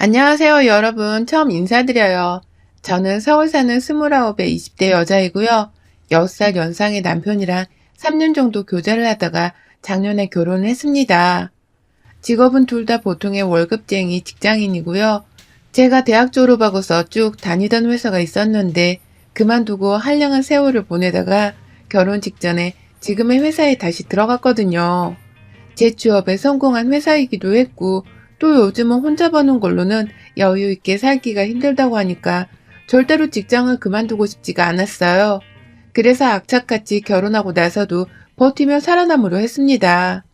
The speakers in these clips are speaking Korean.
안녕하세요, 여러분. 처음 인사드려요. 저는 서울 사는 29의 20대 여자이고요. 6살 연상의 남편이랑 3년 정도 교제를 하다가 작년에 결혼을 했습니다. 직업은 둘 다 보통의 월급쟁이 직장인이고요. 제가 대학 졸업하고서 쭉 다니던 회사가 있었는데 그만두고 한량한 세월을 보내다가 결혼 직전에 지금의 회사에 다시 들어갔거든요. 제 취업에 성공한 회사이기도 했고 또 요즘은 혼자 버는 걸로는 여유 있게 살기가 힘들다고 하니까 절대로 직장을 그만두고 싶지가 않았어요. 그래서 악착같이 결혼하고 나서도 버티며 살아남으려 했습니다.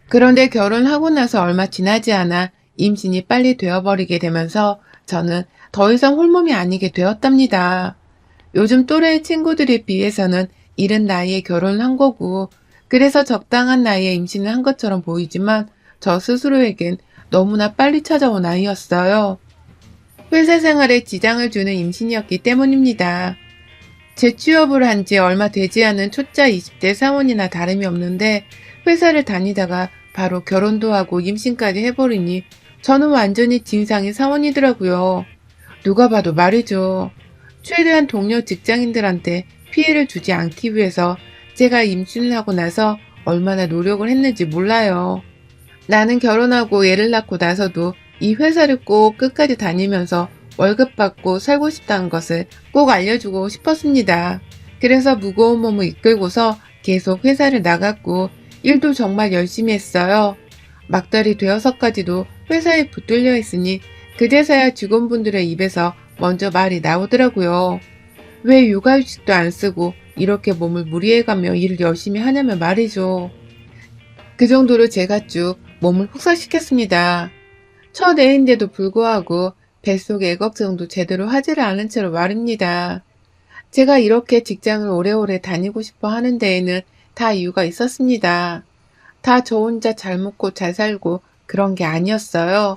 그런데 결혼하고 나서 얼마 지나지 않아 임신이 빨리 되어버리게 되면서 저는 더 이상 홀몸이 아니게 되었답니다. 요즘 또래 친구들에 비해서는 이른 나이에 결혼을 한 거고, 그래서 적당한 나이에 임신을 한 것처럼 보이지만 저 스스로에겐 너무나 빨리 찾아온 아이였어요. 회사 생활에 지장을 주는 임신이었기 때문입니다. 재취업을 한 지 얼마 되지 않은 초짜 20대 사원이나 다름이 없는데 회사를 다니다가 바로 결혼도 하고 임신까지 해버리니 저는 완전히 진상의 사원이더라고요. 누가 봐도 말이죠. 최대한 동료 직장인들한테 피해를 주지 않기 위해서 제가 임신을 하고 나서 얼마나 노력을 했는지 몰라요. 나는 결혼하고 애를 낳고 나서도 이 회사를 꼭 끝까지 다니면서 월급 받고 살고 싶다는 것을 꼭 알려주고 싶었습니다. 그래서 무거운 몸을 이끌고서 계속 회사를 나갔고 일도 정말 열심히 했어요. 막달이 되어서까지도 회사에 붙들려 있으니 그제서야 직원분들의 입에서 먼저 말이 나오더라고요. 왜 육아휴직도 안 쓰고 이렇게 몸을 무리해가며 일을 열심히 하냐며 말이죠. 그 정도로 제가 쭉 몸을 혹사시켰습니다. 첫 애인데도 불구하고 뱃속 애걱정도 제대로 하지를 않은 채로 말입니다. 제가 이렇게 직장을 오래오래 다니고 싶어 하는 데에는 다 이유가 있었습니다. 다 저 혼자 잘 먹고 잘 살고 그런 게 아니었어요.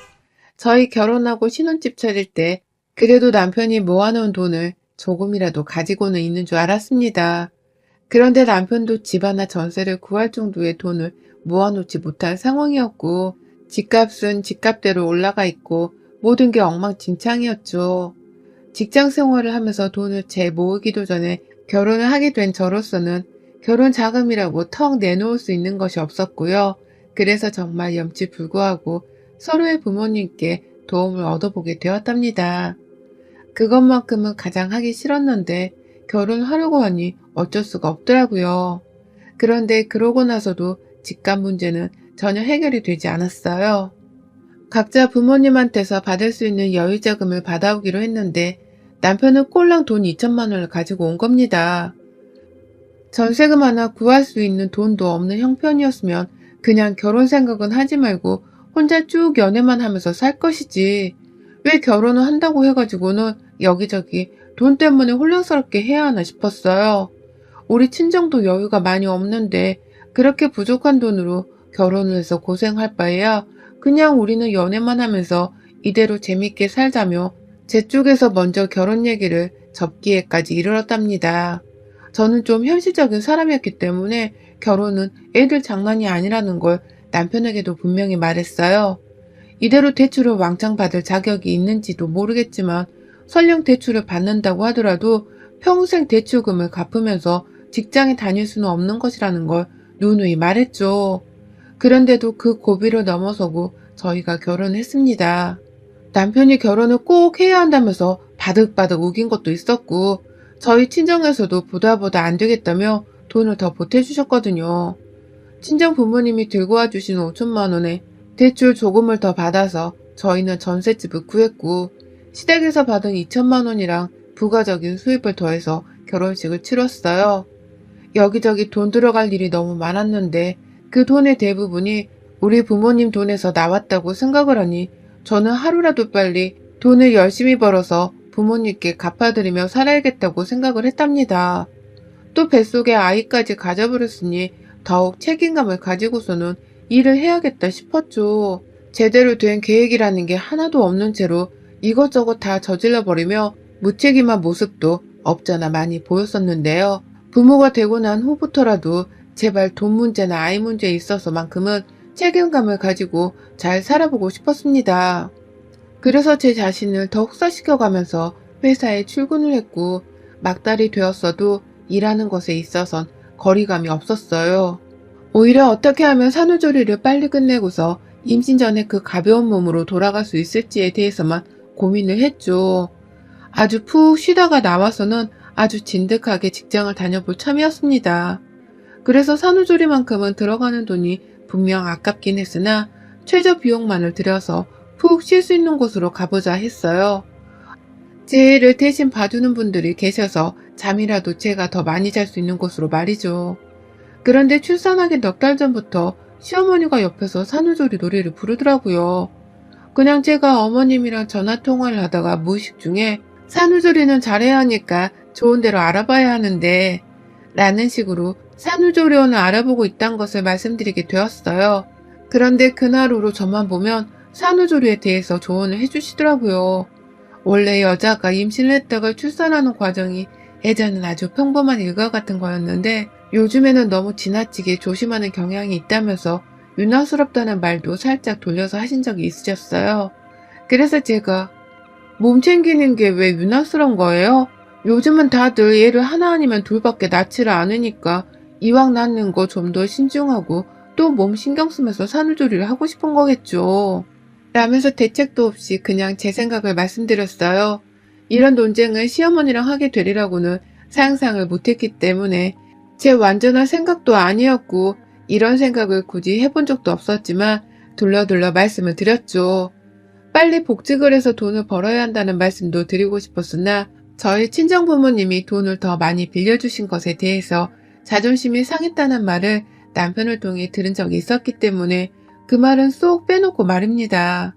저희 결혼하고 신혼집 차릴 때 그래도 남편이 모아놓은 돈을 조금이라도 가지고는 있는 줄 알았습니다. 그런데 남편도 집 하나 전세를 구할 정도의 돈을 모아놓지 못한 상황이었고 집값은 집값대로 올라가 있고 모든 게 엉망진창이었죠. 직장 생활을 하면서 돈을 재 모으기도 전에 결혼을 하게 된 저로서는 결혼 자금이라고 턱 내놓을 수 있는 것이 없었고요. 그래서 정말 염치불구하고 서로의 부모님께 도움을 얻어보게 되었답니다. 그것만큼은 가장 하기 싫었는데 결혼하려고 하니 어쩔 수가 없더라고요. 그런데 그러고 나서도 집값 문제는 전혀 해결이 되지 않았어요. 각자 부모님한테서 받을 수 있는 여유자금을 받아오기로 했는데 남편은 꼴랑 돈 2천만 원을 가지고 온 겁니다. 전세금 하나 구할 수 있는 돈도 없는 형편이었으면 그냥 결혼 생각은 하지 말고 혼자 쭉 연애만 하면서 살 것이지. 왜 결혼을 한다고 해가지고는 여기저기 돈 때문에 혼란스럽게 해야 하나 싶었어요. 우리 친정도 여유가 많이 없는데 그렇게 부족한 돈으로 결혼을 해서 고생할 바에야 그냥 우리는 연애만 하면서 이대로 재밌게 살자며 제 쪽에서 먼저 결혼 얘기를 접기에까지 이르렀답니다. 저는 좀 현실적인 사람이었기 때문에 결혼은 애들 장난이 아니라는 걸 남편에게도 분명히 말했어요. 이대로 대출을 왕창 받을 자격이 있는지도 모르겠지만 설령 대출을 받는다고 하더라도 평생 대출금을 갚으면서 직장에 다닐 수는 없는 것이라는 걸 누누이 말했죠. 그런데도 그 고비를 넘어서고 저희가 결혼했습니다. 남편이 결혼을 꼭 해야 한다면서 바득바득 우긴 것도 있었고 저희 친정에서도 보다 안 되겠다며 돈을 더 보태주셨거든요. 친정 부모님이 들고 와주신 5천만 원에 대출 조금을 더 받아서 저희는 전셋집을 구했고 시댁에서 받은 2천만 원이랑 부가적인 수입을 더해서 결혼식을 치렀어요. 여기저기 돈 들어갈 일이 너무 많았는데 그 돈의 대부분이 우리 부모님 돈에서 나왔다고 생각을 하니 저는 하루라도 빨리 돈을 열심히 벌어서 부모님께 갚아드리며 살아야겠다고 생각을 했답니다. 또 뱃속에 아이까지 가져버렸으니 더욱 책임감을 가지고서는 일을 해야겠다 싶었죠. 제대로 된 계획이라는 게 하나도 없는 채로 이것저것 다 저질러버리며 무책임한 모습도 없잖아 많이 보였었는데요. 부모가 되고 난 후부터라도 제발 돈 문제나 아이 문제에 있어서만큼은 책임감을 가지고 잘 살아보고 싶었습니다. 그래서 제 자신을 더 혹사시켜가면서 회사에 출근을 했고 막달이 되었어도 일하는 것에 있어선 거리감이 없었어요. 오히려 어떻게 하면 산후조리를 빨리 끝내고서 임신 전에 그 가벼운 몸으로 돌아갈 수 있을지에 대해서만 고민을 했죠. 아주 푹 쉬다가 나와서는 아주 진득하게 직장을 다녀볼 참이었습니다. 그래서 산후조리만큼은 들어가는 돈이 분명 아깝긴 했으나 최저 비용만을 들여서 푹 쉴 수 있는 곳으로 가보자 했어요. 제 일을 대신 봐주는 분들이 계셔서 잠이라도 제가 더 많이 잘 수 있는 곳으로 말이죠. 그런데 출산하기 넉 달 전부터 시어머니가 옆에서 산후조리 노래를 부르더라고요. 그냥 제가 어머님이랑 전화 통화를 하다가 무의식 중에 산후조리는 잘해야 하니까 좋은 데로 알아봐야 하는데 라는 식으로 산후조리원을 알아보고 있다는 것을 말씀드리게 되었어요. 그런데 그날 후로 저만 보면 산후조리에 대해서 조언을 해주시더라고요. 원래 여자가 임신을 했다가 출산하는 과정이 예전엔 아주 평범한 일과 같은 거였는데 요즘에는 너무 지나치게 조심하는 경향이 있다면서 유난스럽다는 말도 살짝 돌려서 하신 적이 있으셨어요. 그래서 제가 몸 챙기는 게 왜 유난스러운 거예요? 요즘은 다들 애를 하나 아니면 둘밖에 낳지를 않으니까 이왕 낳는 거 좀 더 신중하고 또 몸 신경 쓰면서 산후조리를 하고 싶은 거겠죠. 라면서 대책도 없이 그냥 제 생각을 말씀드렸어요. 이런 논쟁을 시어머니랑 하게 되리라고는 상상을 못했기 때문에 제 완전한 생각도 아니었고 이런 생각을 굳이 해본 적도 없었지만 둘러둘러 말씀을 드렸죠. 빨리 복직을 해서 돈을 벌어야 한다는 말씀도 드리고 싶었으나 저희 친정 부모님이 돈을 더 많이 빌려주신 것에 대해서 자존심이 상했다는 말을 남편을 통해 들은 적이 있었기 때문에 그 말은 쏙 빼놓고 말입니다.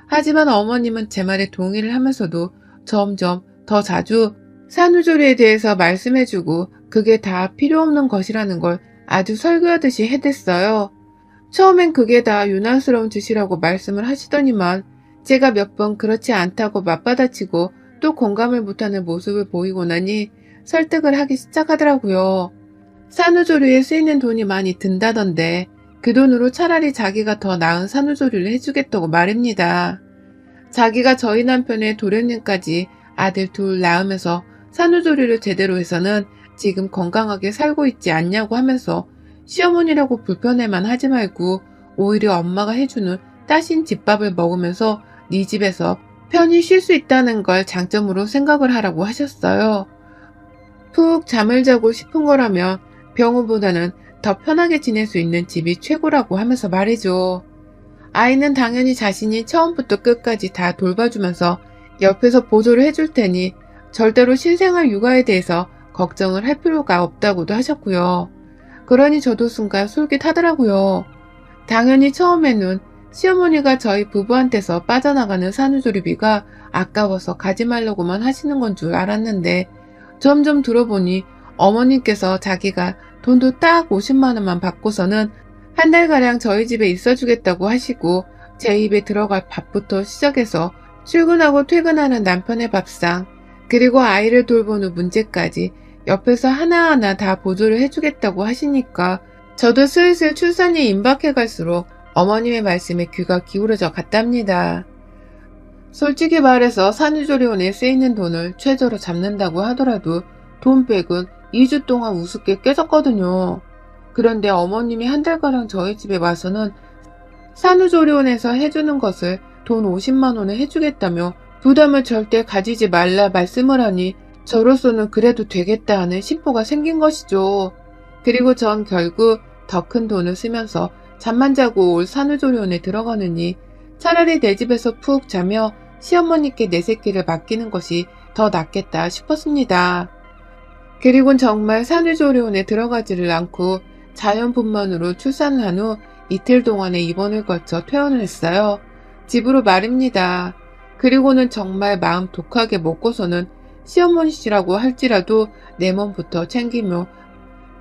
하지만 어머님은 제 말에 동의를 하면서도 점점 더 자주 산후조리에 대해서 말씀해주고 그게 다 필요 없는 것이라는 걸 아주 설교하듯이 해댔어요. 처음엔 그게 다 유난스러운 짓이라고 말씀을 하시더니만 제가 몇 번 그렇지 않다고 맞받아치고 또 공감을 못하는 모습을 보이고 나니 설득을 하기 시작하더라고요. 산후조리에 쓰이는 돈이 많이 든다던데 그 돈으로 차라리 자기가 더 나은 산후조리를 해주겠다고 말입니다. 자기가 저희 남편의 도련님까지 아들 둘 낳으면서 산후조리를 제대로 해서는 지금 건강하게 살고 있지 않냐고 하면서 시어머니라고 불편해만 하지 말고 오히려 엄마가 해주는 따신 집밥을 먹으면서 네 집에서 편히 쉴 수 있다는 걸 장점으로 생각을 하라고 하셨어요. 푹 잠을 자고 싶은 거라면 병원보다는 더 편하게 지낼 수 있는 집이 최고라고 하면서 말이죠. 아이는 당연히 자신이 처음부터 끝까지 다 돌봐주면서 옆에서 보조를 해줄 테니 절대로 신생아 육아에 대해서 걱정을 할 필요가 없다고도 하셨고요. 그러니 저도 순간 솔깃하더라고요. 당연히 처음에는 시어머니가 저희 부부한테서 빠져나가는 산후조리비가 아까워서 가지 말라고만 하시는 건 줄 알았는데 점점 들어보니 어머님께서 자기가 돈도 딱 50만 원만 받고서는 한 달가량 저희 집에 있어주겠다고 하시고 제 입에 들어갈 밥부터 시작해서 출근하고 퇴근하는 남편의 밥상 그리고 아이를 돌보는 문제까지 옆에서 하나하나 다 보조를 해주겠다고 하시니까 저도 슬슬 출산이 임박해 갈수록 어머님의 말씀에 귀가 기울어져 갔답니다. 솔직히 말해서 산후조리원에 쓰이는 돈을 최저로 잡는다고 하더라도 돈백은 2주 동안 우습게 깨졌거든요. 그런데 어머님이 한 달가량 저희 집에 와서는 산후조리원에서 해주는 것을 돈 50만 원을 해주겠다며 부담을 절대 가지지 말라 말씀을 하니 저로서는 그래도 되겠다 하는 심보가 생긴 것이죠. 그리고 전 결국 더 큰 돈을 쓰면서 잠만 자고 올 산후조리원에 들어가느니 차라리 내 집에서 푹 자며 시어머니께 내 새끼를 맡기는 것이 더 낫겠다 싶었습니다. 그리곤 정말 산후조리원에 들어가지를 않고 자연분만으로 출산을 한 후 이틀 동안의 입원을 거쳐 퇴원을 했어요. 집으로 말입니다. 그리고는 정말 마음 독하게 먹고서는 시어머니시라고 할지라도 내 몸부터 챙기며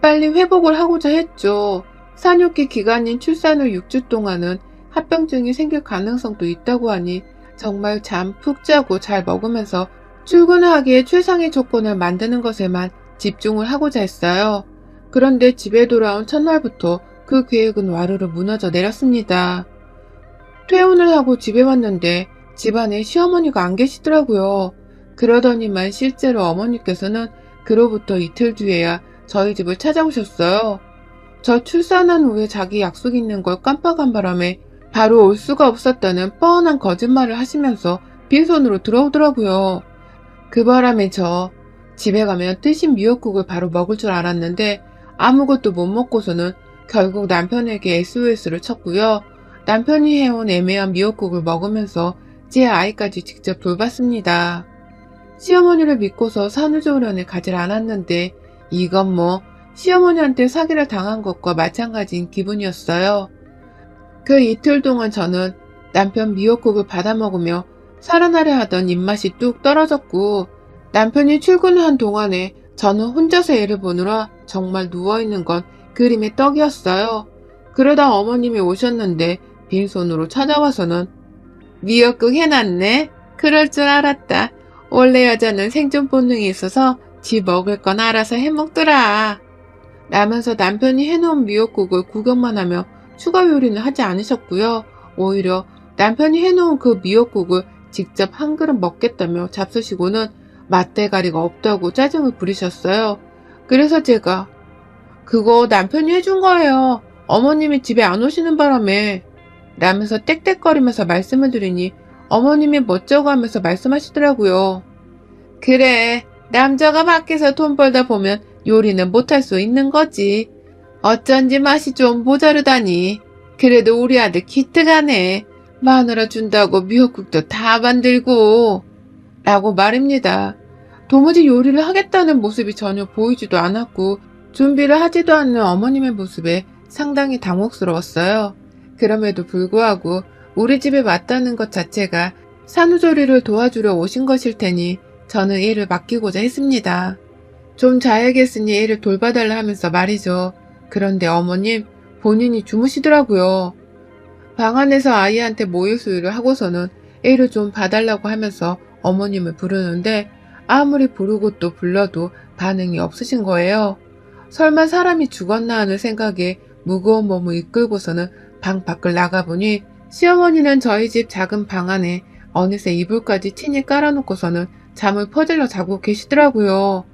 빨리 회복을 하고자 했죠. 산육기 기간인 출산 후 6주 동안은 합병증이 생길 가능성도 있다고 하니 정말 잠 푹 자고 잘 먹으면서 출근을 하기에 최상의 조건을 만드는 것에만 집중을 하고자 했어요. 그런데 집에 돌아온 첫날부터 그 계획은 와르르 무너져 내렸습니다. 퇴원을 하고 집에 왔는데 집안에 시어머니가 안 계시더라고요. 그러더니만 실제로 어머니께서는 그로부터 이틀 뒤에야 저희 집을 찾아오셨어요. 저 출산한 후에 자기 약속 있는 걸 깜빡한 바람에 바로 올 수가 없었다는 뻔한 거짓말을 하시면서 빈손으로 들어오더라고요. 그 바람에 저 집에 가면 뜨신 미역국을 바로 먹을 줄 알았는데 아무것도 못 먹고서는 결국 남편에게 SOS를 쳤고요. 남편이 해온 애매한 미역국을 먹으면서 제 아이까지 직접 돌봤습니다. 시어머니를 믿고서 산후조리원에 가질 않았는데 이건 뭐 시어머니한테 사기를 당한 것과 마찬가지인 기분이었어요. 그 이틀 동안 저는 남편 미역국을 받아먹으며 살아나려 하던 입맛이 뚝 떨어졌고 남편이 출근한 동안에 저는 혼자서 애를 보느라 정말 누워있는 건 그림의 떡이었어요. 그러다 어머님이 오셨는데 빈손으로 찾아와서는 미역국 해놨네? 그럴 줄 알았다. 원래 여자는 생존 본능이 있어서 지 먹을 건 알아서 해먹더라. 라면서 남편이 해놓은 미역국을 구경만 하며 추가 요리는 하지 않으셨고요. 오히려 남편이 해놓은 그 미역국을 직접 한 그릇 먹겠다며 잡수시고는 맛대가리가 없다고 짜증을 부리셨어요. 그래서 제가 그거 남편이 해준 거예요. 어머님이 집에 안 오시는 바람에 라면서 떽떽거리면서 말씀을 드리니 어머님이 멋쩍어 하면서 말씀하시더라고요. 그래, 남자가 밖에서 돈 벌다 보면 요리는 못할 수 있는 거지. 어쩐지 맛이 좀 모자르다니. 그래도 우리 아들 기특하네. 마누라 준다고 미역국도 다 만들고. 라고 말입니다. 도무지 요리를 하겠다는 모습이 전혀 보이지도 않았고 준비를 하지도 않는 어머님의 모습에 상당히 당혹스러웠어요. 그럼에도 불구하고 우리 집에 왔다는 것 자체가 산후조리를 도와주려 오신 것일 테니 저는 일을 맡기고자 했습니다. 좀 자야겠으니 애를 돌봐달라 하면서 말이죠. 그런데 어머님 본인이 주무시더라고요. 방 안에서 아이한테 모유수유를 하고서는 애를 좀 봐달라고 하면서 어머님을 부르는데 아무리 부르고 또 불러도 반응이 없으신 거예요. 설마 사람이 죽었나 하는 생각에 무거운 몸을 이끌고서는 방 밖을 나가보니 시어머니는 저희 집 작은 방 안에 어느새 이불까지 친히 깔아놓고서는 잠을 퍼질러 자고 계시더라고요.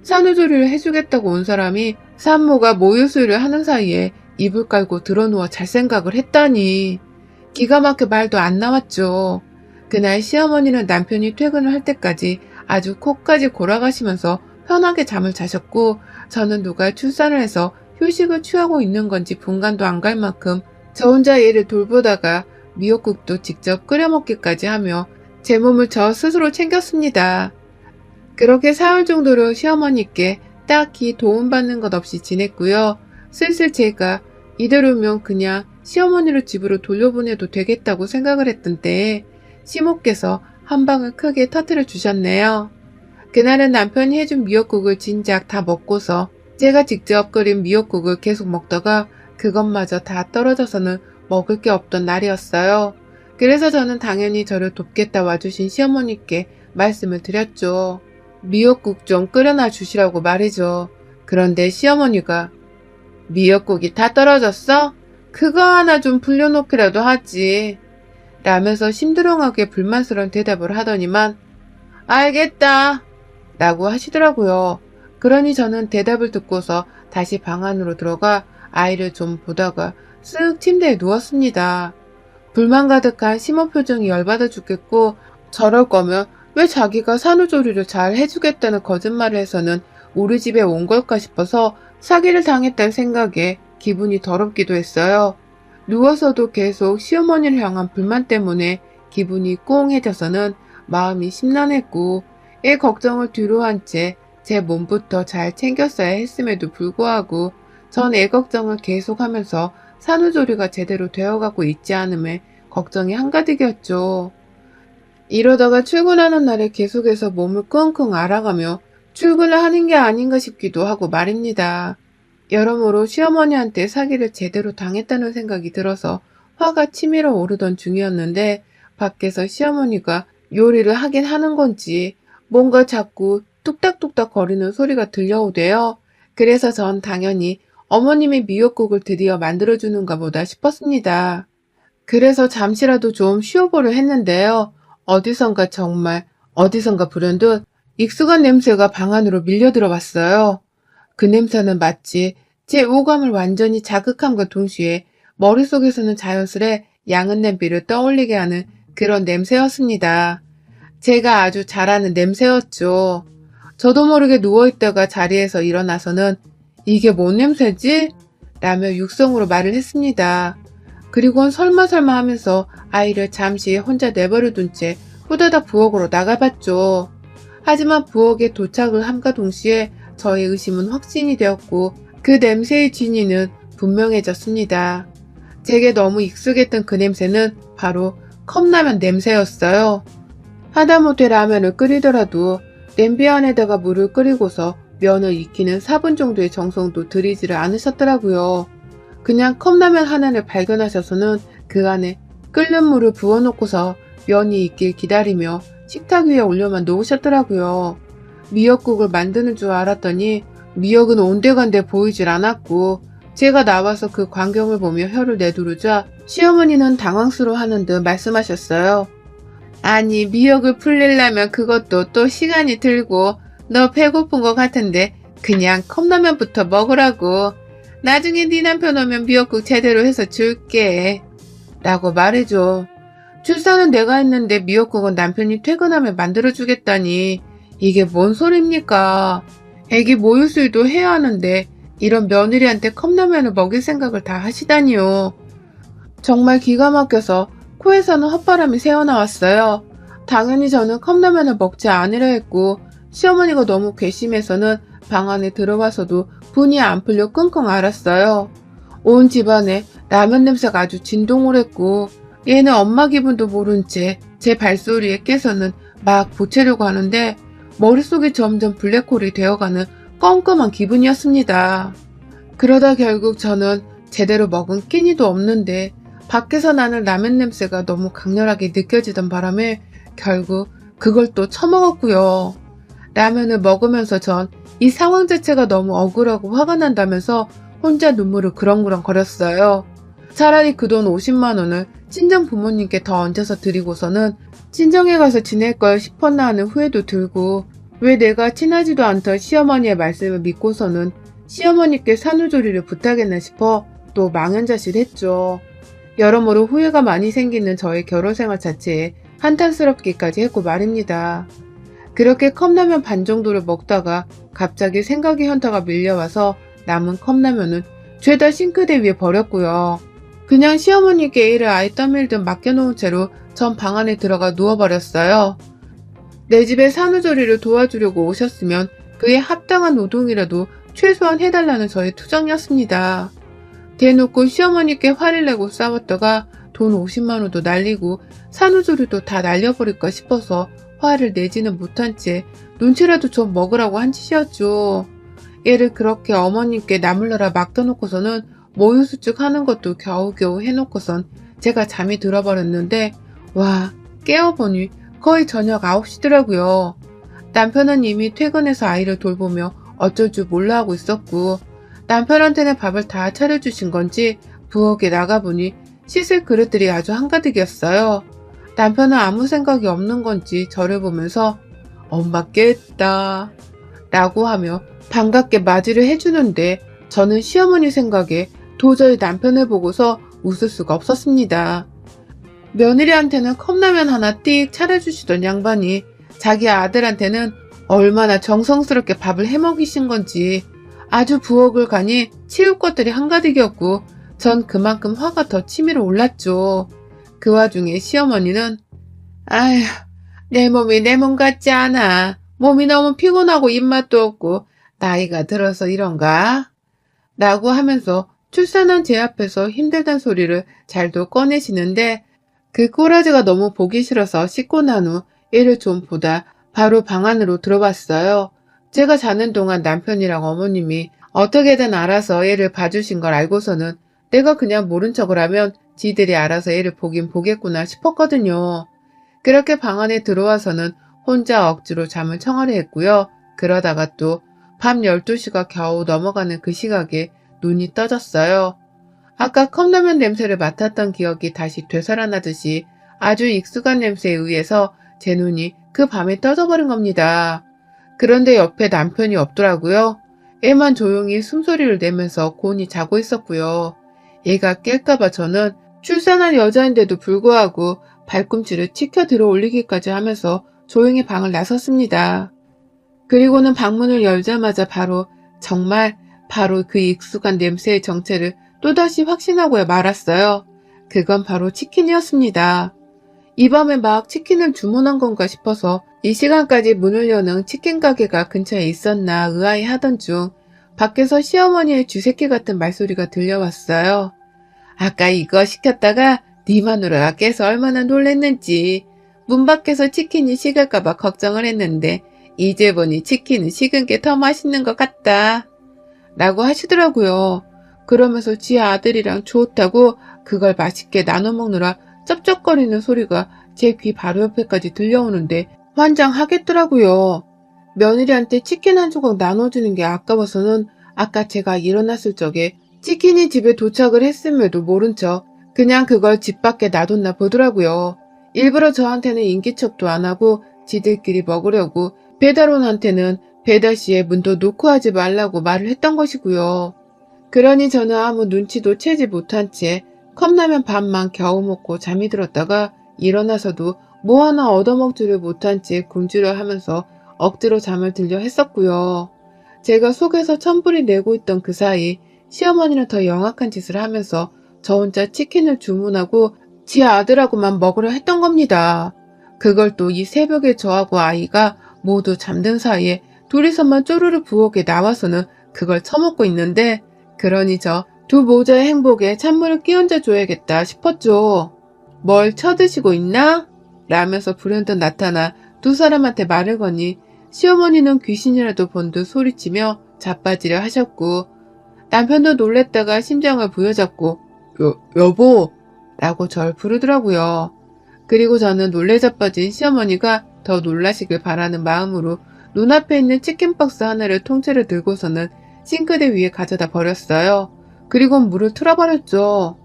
산후조리를 해주겠다고 온 사람이 산모가 모유수유를 하는 사이에 이불 깔고 드러누워 잘 생각을 했다니. 기가 막혀 말도 안 나왔죠. 그날 시어머니는 남편이 퇴근을 할 때까지 아주 코까지 골아가시면서 편하게 잠을 자셨고 저는 누가 출산을 해서 휴식을 취하고 있는 건지 분간도 안 갈 만큼 저 혼자 애를 돌보다가 미역국도 직접 끓여 먹기까지 하며 제 몸을 저 스스로 챙겼습니다. 그렇게 사흘 정도로 시어머니께 딱히 도움받는 것 없이 지냈고요. 슬슬 제가 이대로면 그냥 시어머니를 집으로 돌려보내도 되겠다고 생각을 했던 때에 시모께서 한 방을 크게 터뜨려 주셨네요. 그날은 남편이 해준 미역국을 진작 다 먹고서 제가 직접 끓인 미역국을 계속 먹다가 그것마저 다 떨어져서는 먹을 게 없던 날이었어요. 그래서 저는 당연히 저를 돕겠다 와주신 시어머니께 말씀을 드렸죠. 미역국 좀 끓여놔 주시라고 말이죠. 그런데 시어머니가 미역국이 다 떨어졌어? 그거 하나 좀 불려놓기라도 하지. 라면서 심드렁하게 불만스러운 대답을 하더니만 알겠다. 라고 하시더라고요. 그러니 저는 대답을 듣고서 다시 방 안으로 들어가 아이를 좀 보다가 쓱 침대에 누웠습니다. 불만 가득한 시모 표정이 열받아 죽겠고 저럴 거면 왜 자기가 산후조리를 잘 해주겠다는 거짓말을 해서는 우리 집에 온 걸까 싶어서 사기를 당했다는 생각에 기분이 더럽기도 했어요. 누워서도 계속 시어머니를 향한 불만 때문에 기분이 꽁해져서는 마음이 심란했고 애 걱정을 뒤로한 채 제 몸부터 잘 챙겼어야 했음에도 불구하고 전 애 걱정을 계속하면서 산후조리가 제대로 되어가고 있지 않음에 걱정이 한가득이었죠. 이러다가 출근하는 날에 계속해서 몸을 끙끙 앓아가며 출근을 하는 게 아닌가 싶기도 하고 말입니다. 여러모로 시어머니한테 사기를 제대로 당했다는 생각이 들어서 화가 치밀어 오르던 중이었는데 밖에서 시어머니가 요리를 하긴 하는 건지 뭔가 자꾸 뚝딱뚝딱 거리는 소리가 들려오대요. 그래서 전 당연히 어머님이 미역국을 드디어 만들어주는가 보다 싶었습니다. 그래서 잠시라도 좀 쉬어보려 했는데요. 어디선가 불현듯 익숙한 냄새가 방 안으로 밀려 들어왔어요. 그 냄새는 마치 제 오감을 완전히 자극함과 동시에 머릿속에서는 자연스레 양은 냄비를 떠올리게 하는 그런 냄새였습니다. 제가 아주 잘 아는 냄새였죠. 저도 모르게 누워있다가 자리에서 일어나서는 "이게 뭔 냄새지?" 라며 육성으로 말을 했습니다. 그리고는 설마 하면서 아이를 잠시 혼자 내버려 둔 채 후다닥 부엌으로 나가봤죠. 하지만 부엌에 도착을 함과 동시에 저의 의심은 확신이 되었고 그 냄새의 진위는 분명해졌습니다. 제게 너무 익숙했던 그 냄새는 바로 컵라면 냄새였어요. 하다못해 라면을 끓이더라도 냄비 안에다가 물을 끓이고서 면을 익히는 4분 정도의 정성도 들이지를 않으셨더라고요. 그냥 컵라면 하나를 발견하셔서는 그 안에 끓는 물을 부어놓고서 면이 익길 기다리며 식탁 위에 올려만 놓으셨더라고요. 미역국을 만드는 줄 알았더니 미역은 온데간데 보이질 않았고 제가 나와서 그 광경을 보며 혀를 내두르자 시어머니는 당황스러워하는 듯 말씀하셨어요. "아니, 미역을 불리려면 그것도 또 시간이 들고 너 배고픈 것 같은데 그냥 컵라면부터 먹으라고. 나중에 네 남편 오면 미역국 제대로 해서 줄게." 라고 말해줘. 출산은 내가 했는데 미역국은 남편이 퇴근하면 만들어주겠다니 이게 뭔 소리입니까? 애기 모유수유도 해야 하는데 이런 며느리한테 컵라면을 먹일 생각을 다 하시다니요. 정말 기가 막혀서 코에서는 헛바람이 새어나왔어요. 당연히 저는 컵라면을 먹지 않으려 했고 시어머니가 너무 괘씸해서는 방 안에 들어와서도 분이 안 풀려 끙끙 앓았어요. 온 집안에 라면 냄새가 아주 진동을 했고 얘는 엄마 기분도 모른 채 제 발소리에 깨서는 막 보채려고 하는데 머릿속이 점점 블랙홀이 되어가는 껌껌한 기분이었습니다. 그러다 결국 저는 제대로 먹은 끼니도 없는데 밖에서 나는 라면 냄새가 너무 강렬하게 느껴지던 바람에 결국 그걸 또 처먹었고요. 라면을 먹으면서 전 이 상황 자체가 너무 억울하고 화가 난다면서 혼자 눈물을 그렁그렁 거렸어요. 차라리 그 돈 50만 원을 친정 부모님께 더 얹어서 드리고서는 친정에 가서 지낼 걸 싶었나 하는 후회도 들고 왜 내가 친하지도 않던 시어머니의 말씀을 믿고서는 시어머니께 산후조리를 부탁했나 싶어 또 망연자실했죠. 여러모로 후회가 많이 생기는 저의 결혼생활 자체에 한탄스럽기까지 했고 말입니다. 그렇게 컵라면 반 정도를 먹다가 갑자기 생각의 현타가 밀려와서 남은 컵라면은 죄다 싱크대 위에 버렸고요. 그냥 시어머니께 일을 아예 떠밀듯 맡겨놓은 채로 전 방 안에 들어가 누워버렸어요. 내 집에 산후조리를 도와주려고 오셨으면 그에 합당한 노동이라도 최소한 해달라는 저의 투정이었습니다. 대놓고 시어머니께 화를 내고 싸웠다가 돈 50만 원도 날리고 산후조리도 다 날려버릴까 싶어서 화를 내지는 못한 채 눈치라도 좀 먹으라고 한 짓이었죠. 얘를 그렇게 어머님께 나물러라 맡겨놓고서는 모유수축 하는 것도 겨우겨우 해놓고선 제가 잠이 들어버렸는데 와, 깨어보니 거의 저녁 9시더라고요. 남편은 이미 퇴근해서 아이를 돌보며 어쩔 줄 몰라 하고 있었고 남편한테는 밥을 다 차려주신 건지 부엌에 나가보니 씻을 그릇들이 아주 한가득이었어요. 남편은 아무 생각이 없는 건지 저를 보면서 "엄마 깼다" 라고 하며 반갑게 맞이를 해주는데 저는 시어머니 생각에 도저히 남편을 보고서 웃을 수가 없었습니다. 며느리한테는 컵라면 하나 띡 차려주시던 양반이 자기 아들한테는 얼마나 정성스럽게 밥을 해먹이신 건지 아주 부엌을 가니 치울 것들이 한가득이었고 전 그만큼 화가 더 치밀어 올랐죠. 그 와중에 시어머니는 "아휴, 내 몸이 내 몸 같지 않아. 몸이 너무 피곤하고 입맛도 없고 나이가 들어서 이런가?" 라고 하면서 출산한 제 앞에서 힘들단 소리를 잘도 꺼내시는데 그 꼬라지가 너무 보기 싫어서 씻고 난 후 애를 좀 보다 바로 방 안으로 들어왔어요. 제가 자는 동안 남편이랑 어머님이 어떻게든 알아서 애를 봐주신 걸 알고서는 내가 그냥 모른 척을 하면 지들이 알아서 애를 보긴 보겠구나 싶었거든요. 그렇게 방 안에 들어와서는 혼자 억지로 잠을 청하려 했고요. 그러다가 또 밤 12시가 겨우 넘어가는 그 시각에 눈이 떠졌어요. 아까 컵라면 냄새를 맡았던 기억이 다시 되살아나듯이 아주 익숙한 냄새에 의해서 제 눈이 그 밤에 떠져버린 겁니다. 그런데 옆에 남편이 없더라고요. 애만 조용히 숨소리를 내면서 곤히 자고 있었고요. 얘가 깰까봐 저는 출산한 여자인데도 불구하고 발꿈치를 치켜 들어 올리기까지 하면서 조용히 방을 나섰습니다. 그리고는 방문을 열자마자 정말 바로 그 익숙한 냄새의 정체를 또다시 확신하고야 말았어요. 그건 바로 치킨이었습니다. 이 밤에 막 치킨을 주문한 건가 싶어서 이 시간까지 문을 여는 치킨 가게가 근처에 있었나 의아해하던 중 밖에서 시어머니의 쥐새끼 같은 말소리가 들려왔어요. 아까 이거 시켰다가 네 마누라가 깨서 얼마나 놀랬는지. 문 밖에서 치킨이 식을까봐 걱정을 했는데 이제 보니 치킨은 식은 게 더 맛있는 것 같다. 라고 하시더라고요. 그러면서 지 아들이랑 좋다고 그걸 맛있게 나눠 먹느라 쩝쩝거리는 소리가 제 귀 바로 옆에까지 들려오는데 환장하겠더라고요. 며느리한테 치킨 한 조각 나눠주는 게 아까워서는 아까 제가 일어났을 적에 치킨이 집에 도착을 했음에도 모른 척 그냥 그걸 집 밖에 놔뒀나 보더라고요. 일부러 저한테는 인기척도 안 하고 지들끼리 먹으려고 배달원한테는 배달 시에 문도 놓고 하지 말라고 말을 했던 것이고요. 그러니 저는 아무 눈치도 채지 못한 채 컵라면 반만 겨우 먹고 잠이 들었다가 일어나서도 뭐 하나 얻어먹지를 못한 채 굶주려 하면서 억지로 잠을 들려 했었고요. 제가 속에서 천불이 내고 있던 그 사이 시어머니는 더 영악한 짓을 하면서 저 혼자 치킨을 주문하고 지 아들하고만 먹으려 했던 겁니다. 그걸 또 이 새벽에 저하고 아이가 모두 잠든 사이에 둘이서만 쪼르르 부엌에 나와서는 그걸 처먹고 있는데 그러니 저 두 모자의 행복에 찬물을 끼얹어 줘야겠다 싶었죠. 뭘 쳐드시고 있나? 라면서 불현듯 나타나 두 사람한테 말을 거니 시어머니는 귀신이라도 본 듯 소리치며 자빠지려 하셨고 남편도 놀랬다가 심장을 부여잡고 여보 라고 절 부르더라고요. 그리고 저는 놀래 자빠진 시어머니가 더 놀라시길 바라는 마음으로 눈앞에 있는 치킨박스 하나를 통째로 들고서는 싱크대 위에 가져다 버렸어요. 그리고 물을 틀어버렸죠.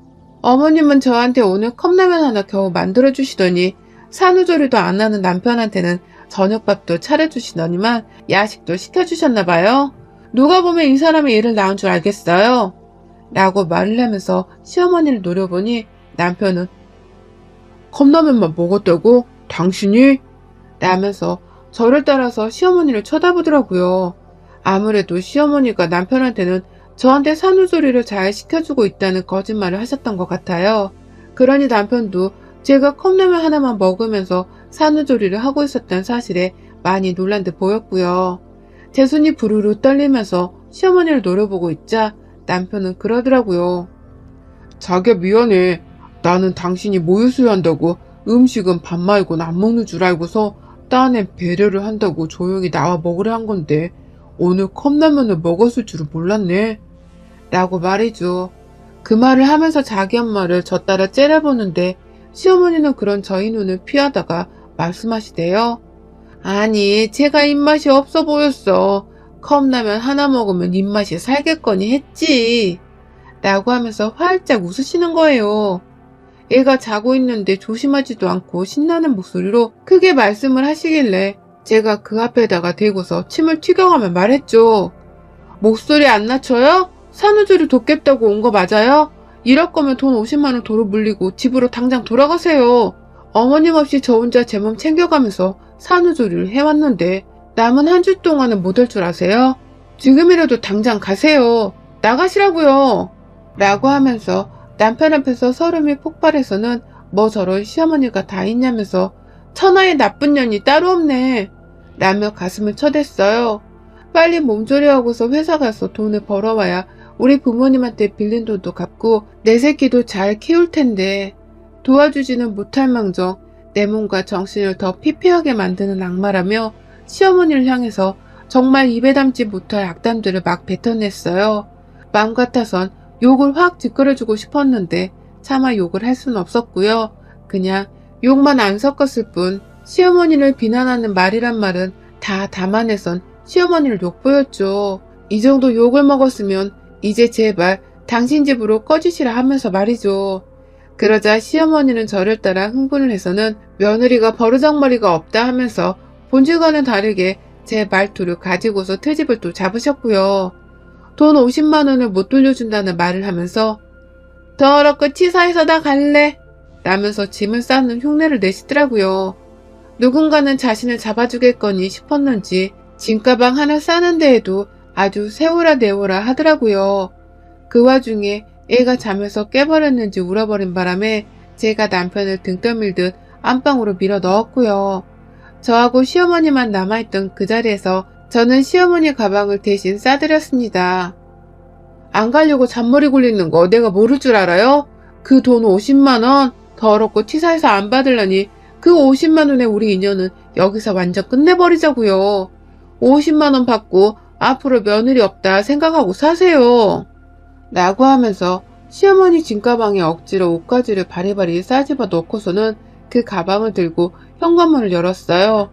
어머님은 저한테 오늘 컵라면 하나 겨우 만들어주시더니 산후조리도 안 하는 남편한테는 저녁밥도 차려주시더니만 야식도 시켜주셨나봐요. 누가 보면 이 사람이 일을 낳은 줄 알겠어요. 라고 말을 하면서 시어머니를 노려보니 남편은 컵라면만 먹었다고? 당신이? 라면서 저를 따라서 시어머니를 쳐다보더라고요. 아무래도 시어머니가 남편한테는 저한테 산후조리를 잘 시켜주고 있다는 거짓말을 하셨던 것 같아요. 그러니 남편도 제가 컵라면 하나만 먹으면서 산후조리를 하고 있었던 사실에 많이 놀란 듯 보였고요. 제 손이 부르르 떨리면서 시어머니를 노려보고 있자 남편은 그러더라고요. 자기야 미안해. 나는 당신이 모유수유한다고 음식은 밥 말고는 안 먹는 줄 알고서 딴에 배려를 한다고 조용히 나와 먹으려 한 건데 오늘 컵라면을 먹었을 줄은 몰랐네. 라고 말이죠. 그 말을 하면서 자기 엄마를 저 따라 째려보는데 시어머니는 그런 저희 눈을 피하다가 말씀하시대요. 아니 제가 입맛이 없어 보였어. 컵라면 하나 먹으면 입맛이 살겠거니 했지. 라고 하면서 활짝 웃으시는 거예요. 애가 자고 있는데 조심하지도 않고 신나는 목소리로 크게 말씀을 하시길래 제가 그 앞에다가 대고서 침을 튀겨가며 말했죠. 목소리 안 낮춰요? 산후조리 돕겠다고 온 거 맞아요? 이럴 거면 돈 50만 원 도로 물리고 집으로 당장 돌아가세요. 어머님 없이 저 혼자 제 몸 챙겨가면서 산후조리를 해왔는데 남은 한 주 동안은 못 할 줄 아세요? 지금이라도 당장 가세요. 나가시라고요. 라고 하면서 남편 앞에서 서름이 폭발해서는 뭐 저런 시어머니가 다 있냐면서 천하의 나쁜 년이 따로 없네. 라며 가슴을 쳐댔어요. 빨리 몸조리하고서 회사 가서 돈을 벌어와야 우리 부모님한테 빌린 돈도 갚고 내 새끼도 잘 키울 텐데 도와주지는 못할 망정 내 몸과 정신을 더 피폐하게 만드는 악마라며 시어머니를 향해서 정말 입에 담지 못할 악담들을 막 뱉어냈어요. 마음 같아선 욕을 확 뒷걸어주고 싶었는데 차마 욕을 할 수는 없었고요. 그냥 욕만 안 섞었을 뿐 시어머니를 비난하는 말이란 말은 다 담아내선 시어머니를 욕보였죠. 이 정도 욕을 먹었으면 이제 제발 당신 집으로 꺼지시라 하면서 말이죠. 그러자 시어머니는 저를 따라 흥분을 해서는 며느리가 버르장머리가 없다 하면서 본질과는 다르게 제 말투를 가지고서 트집을 또 잡으셨고요. 돈 50만 원을 못 돌려준다는 말을 하면서 더럽고 치사해서 나 갈래 라면서 짐을 싸는 흉내를 내시더라고요. 누군가는 자신을 잡아주겠거니 싶었는지 짐가방 하나 싸는 데에도 아주 세우라 내오라 하더라고요. 그 와중에 애가 잠에서 깨버렸는지 울어버린 바람에 제가 남편을 등 떠밀듯 안방으로 밀어 넣었고요. 저하고 시어머니만 남아있던 그 자리에서 저는 시어머니 가방을 대신 싸드렸습니다. 안 가려고 잔머리 굴리는 거 내가 모를 줄 알아요? 그 돈 50만 원 더럽고 치사해서 안 받으려니 그 50만 원에 우리 인연은 여기서 완전 끝내버리자고요. 50만 원 받고 앞으로 며느리 없다 생각하고 사세요. 라고 하면서 시어머니 짐가방에 억지로 옷가지를 바리바리 싸집어 넣고서는 그 가방을 들고 현관문을 열었어요.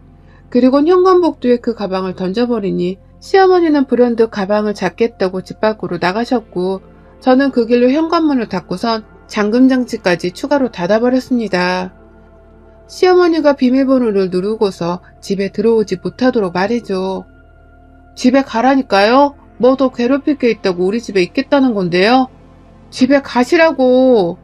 그리곤 현관복도에 그 가방을 던져버리니 시어머니는 불현듯 가방을 잡겠다고 집 밖으로 나가셨고 저는 그 길로 현관문을 닫고선 잠금장치까지 추가로 닫아버렸습니다. 시어머니가 비밀번호를 누르고서 집에 들어오지 못하도록 말이죠. 집에 가라니까요? 뭐 더 괴롭힐 게 있다고 우리 집에 있겠다는 건데요? 집에 가시라고!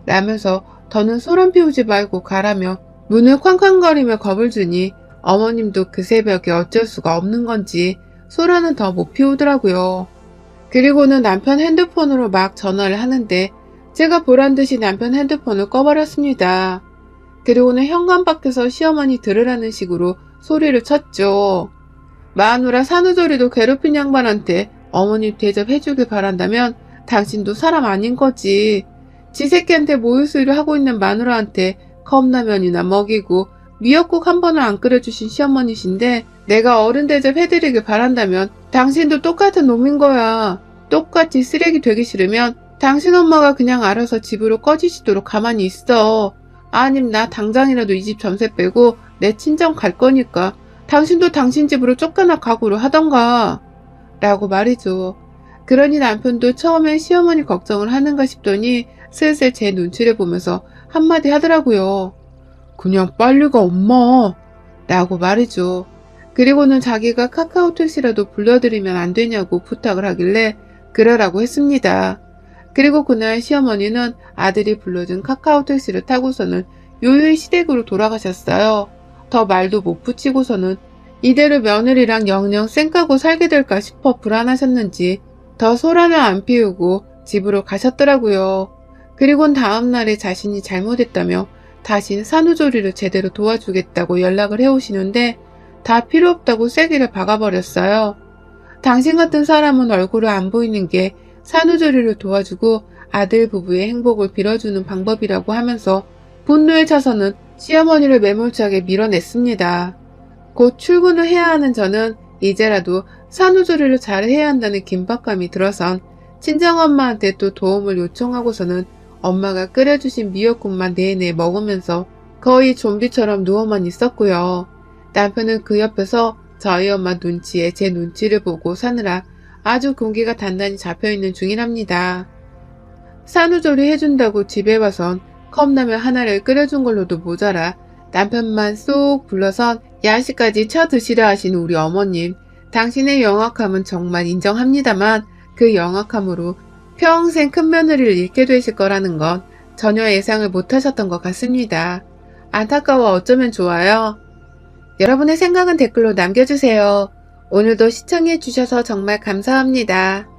라면서 더는 소란 피우지 말고 가라며 문을 쾅쾅거리며 겁을 주니 어머님도 그 새벽에 어쩔 수가 없는 건지 소란은 더 못 피우더라고요. 그리고는 남편 핸드폰으로 막 전화를 하는데 제가 보란듯이 남편 핸드폰을 꺼버렸습니다. 그리고는 현관 밖에서 시어머니 들으라는 식으로 소리를 쳤죠. 마누라 산후조리도 괴롭힌 양반한테 어머님 대접해주길 바란다면 당신도 사람 아닌 거지. 지 새끼한테 모유수유를 하고 있는 마누라한테 컵라면이나 먹이고 미역국 한 번을 안 끓여주신 시어머니신데 내가 어른 대접해드리길 바란다면 당신도 똑같은 놈인 거야. 똑같이 쓰레기 되기 싫으면 당신 엄마가 그냥 알아서 집으로 꺼지시도록 가만히 있어. 아님 나 당장이라도 이 집 전세 빼고 내 친정 갈 거니까 당신도 당신 집으로 쫓겨나 각오를 하던가. 라고 말이죠. 그러니 남편도 처음엔 시어머니 걱정을 하는가 싶더니 슬슬 제 눈치를 보면서 한마디 하더라고요. 그냥 빨리 가 엄마. 라고 말이죠. 그리고는 자기가 카카오 택시라도 불러드리면 안 되냐고 부탁을 하길래 그러라고 했습니다. 그리고 그날 시어머니는 아들이 불러준 카카오 택시를 타고서는 요요히 시댁으로 돌아가셨어요. 더 말도 못 붙이고서는 이대로 며느리랑 영영 쌩까고 살게 될까 싶어 불안하셨는지 더 소란을 안 피우고 집으로 가셨더라고요. 그리곤 다음날에 자신이 잘못했다며 다신 산후조리를 제대로 도와주겠다고 연락을 해오시는데 다 필요 없다고 쐐기를 박아버렸어요. 당신 같은 사람은 얼굴을 안 보이는 게 산후조리를 도와주고 아들 부부의 행복을 빌어주는 방법이라고 하면서 분노에 차서는 시어머니를 매몰차게 밀어냈습니다. 곧 출근을 해야 하는 저는 이제라도 산후조리를 잘 해야 한다는 긴박감이 들어선 친정엄마한테 또 도움을 요청하고서는 엄마가 끓여주신 미역국만 내내 먹으면서 거의 좀비처럼 누워만 있었고요. 남편은 그 옆에서 저희 엄마 눈치에 제 눈치를 보고 사느라 아주 공기가 단단히 잡혀있는 중이랍니다. 산후조리 해준다고 집에 와선 컵라면 하나를 끓여준 걸로도 모자라 남편만 쏙 불러선 야식까지 쳐드시려 하신 우리 어머님. 당신의 영악함은 정말 인정합니다만 그 영악함으로 평생 큰 며느리를 잃게 되실 거라는 건 전혀 예상을 못하셨던 것 같습니다. 안타까워 어쩌면 좋아요. 여러분의 생각은 댓글로 남겨주세요. 오늘도 시청해주셔서 정말 감사합니다.